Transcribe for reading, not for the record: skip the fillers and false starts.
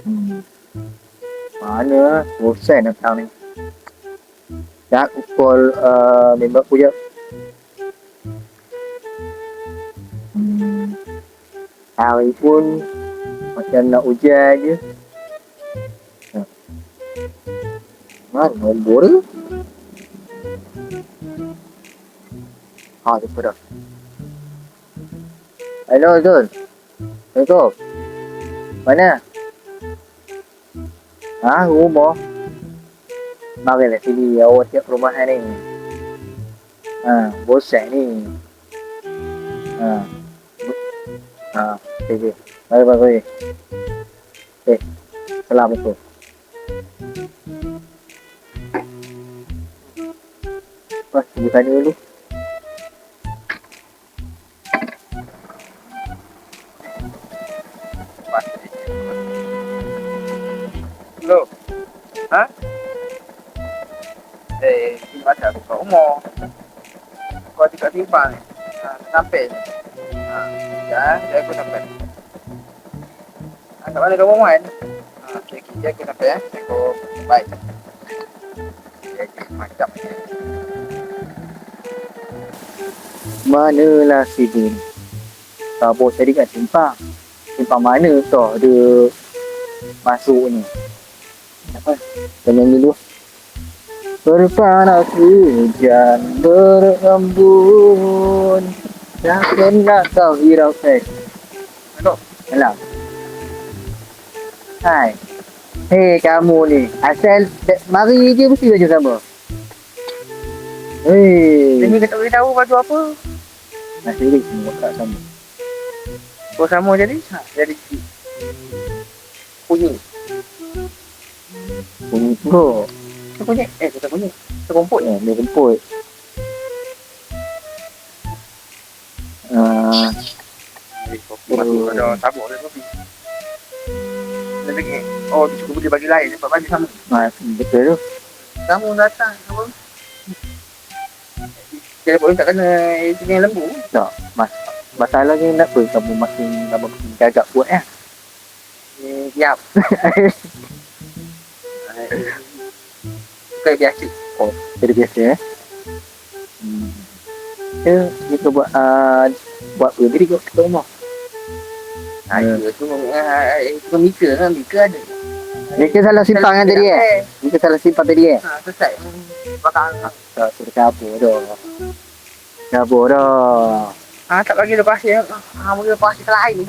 Hmm. Mana bosan nak tahu ni. Dah aku call member aku je. Hari pun macam nak hujan je. Mana nombor dia? Jumpa dah. Hello Zul. Assalamualaikum. Mana? Rumah. Marilah sini awak tengok perumahan ni. Bosan ni. Okay. Mari. Assalamualaikum. Cuba tanya dulu. Hello. Ini macam buka rumah. Kau dekat timpang ni. Sampai ni. Jangan aku sampai. Kat mana kamu main? Okey, aku sampai Aku baik. Macam ni. Manalah si Din? Bos tadi kat simpang. Simpang mana tu dia masuk ni? Apa? Tanya dulu. Berpanas hujan berembun, takkan nak kau hirau Hello. Hai. Hei kamu ni, asal mari je mesti baju sama. Ini kita tak boleh tahu baju apa. Masih ni semua tak sama. Kau sama jadi? Jadi kunyit. Kumpul. Kunyit? Kita kunyit. Serumput ni. Dia rumput. Masuk ada tabuk dia kopi. Dia fikir, dia cukup boleh bagi lain sebab bagi sama. Betul tu. Kamu datang apa? Dia boleh tak kena sini lembu. Tak, masalahnya nak apa kamu makin lama makin gagap buat Siap. Bukan biasa. Jadi biasa Kita buat apa jadi kat rumah. Itu Mika ada. Mika salah simpang kan tadi Mika salah simpang tadi Selesai. Bakal. Tak, sudah kabur dah. Tak bagi lepas dia. Bagi lepas dia lain.